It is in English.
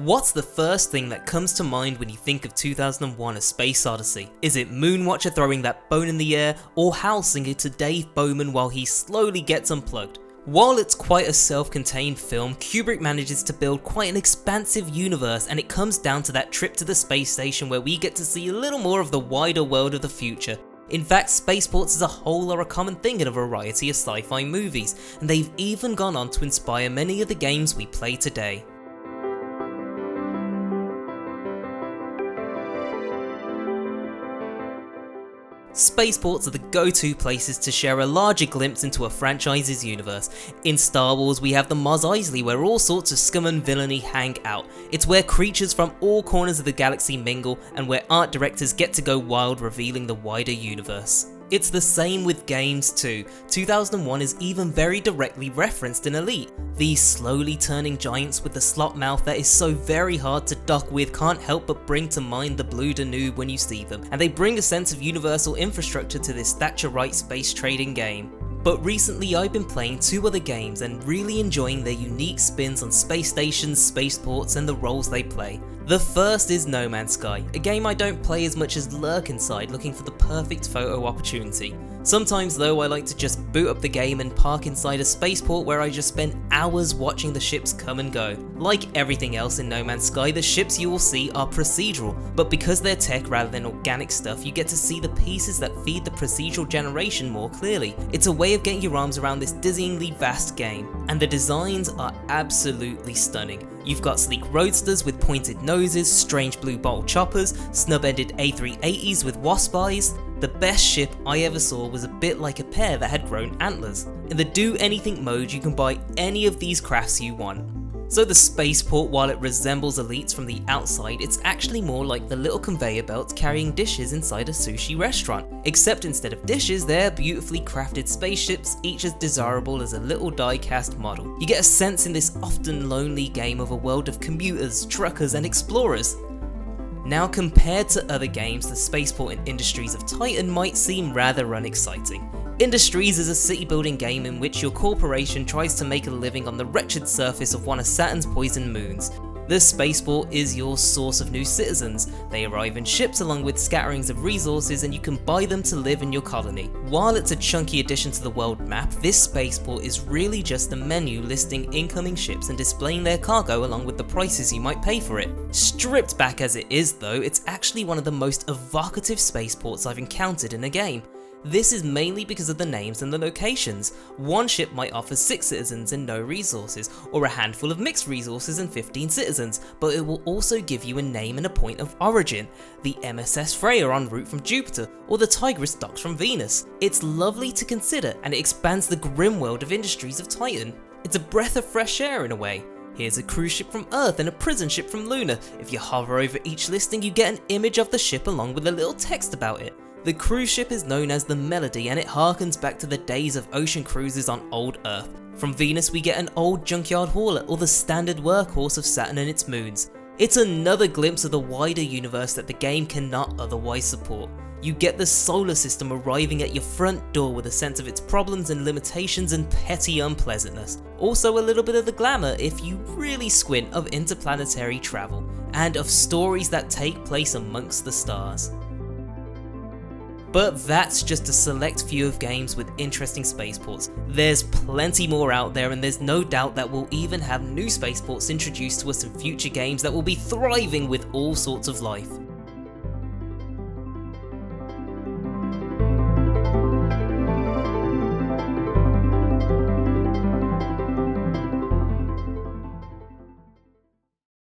What's the first thing that comes to mind when you think of 2001: A Space Odyssey? Is it Moonwatcher throwing that bone in the air, or Hal singing to Dave Bowman while he slowly gets unplugged? While it's quite a self-contained film, Kubrick manages to build quite an expansive universe, and it comes down to that trip to the space station where we get to see a little more of the wider world of the future. In fact, spaceports as a whole are a common thing in a variety of sci-fi movies, and they've even gone on to inspire many of the games we play today. Spaceports are the go-to places to share a larger glimpse into a franchise's universe. In Star Wars we have the Mos Eisley, where all sorts of scum and villainy hang out. It's where creatures from all corners of the galaxy mingle, and where art directors get to go wild revealing the wider universe. It's the same with games too. 2001 is even very directly referenced in Elite. These slowly turning giants with the slot mouth that is so very hard to duck with can't help but bring to mind the Blue Danube when you see them, and they bring a sense of universal infrastructure to this Thatcherite space trading game. But recently I've been playing two other games and really enjoying their unique spins on space stations, spaceports, and the roles they play. The first is No Man's Sky, a game I don't play as much as lurk inside looking for the perfect photo opportunity. Sometimes though I like to just boot up the game and park inside a spaceport where I just spend hours watching the ships come and go. Like everything else in No Man's Sky, the ships you will see are procedural, but because they're tech rather than organic stuff, you get to see the pieces that feed the procedural generation more clearly. It's a way of getting your arms around this dizzyingly vast game, and the designs are absolutely stunning. You've got sleek roadsters with pointed noses, strange blue bottle choppers, snub-ended A380s with wasp eyes. The best ship I ever saw was a bit like a pear that had grown antlers. In the do anything mode you can buy any of these crafts you want. So the spaceport, while it resembles Elites from the outside, it's actually more like the little conveyor belts carrying dishes inside a sushi restaurant. Except instead of dishes, they're beautifully crafted spaceships, each as desirable as a little die-cast model. You get a sense in this often lonely game of a world of commuters, truckers, and explorers. Now, compared to other games, the spaceport in Industries of Titan might seem rather unexciting. Industries is a city-building game in which your corporation tries to make a living on the wretched surface of one of Saturn's poisoned moons. The spaceport is your source of new citizens. They arrive in ships along with scatterings of resources, and you can buy them to live in your colony. While it's a chunky addition to the world map, this spaceport is really just a menu listing incoming ships and displaying their cargo along with the prices you might pay for it. Stripped back as it is though, it's actually one of the most evocative spaceports I've encountered in a game. This is mainly because of the names and the locations. One ship might offer 6 citizens and no resources, or a handful of mixed resources and 15 citizens, but it will also give you a name and a point of origin. The MSS Freya en route from Jupiter, or the Tigris docks from Venus. It's lovely to consider, and it expands the grim world of Industries of Titan. It's a breath of fresh air in a way. Here's a cruise ship from Earth and a prison ship from Luna. If you hover over each listing, you get an image of the ship along with a little text about it. The cruise ship is known as the Melody, and it harkens back to the days of ocean cruises on old Earth. From Venus we get an old junkyard hauler, or the standard workhorse of Saturn and its moons. It's another glimpse of the wider universe that the game cannot otherwise support. You get the solar system arriving at your front door with a sense of its problems and limitations and petty unpleasantness. Also a little bit of the glamour, if you really squint, of interplanetary travel, and of stories that take place amongst the stars. But that's just a select few of games with interesting spaceports. There's plenty more out there, and there's no doubt that we'll even have new spaceports introduced to us in future games that will be thriving with all sorts of life.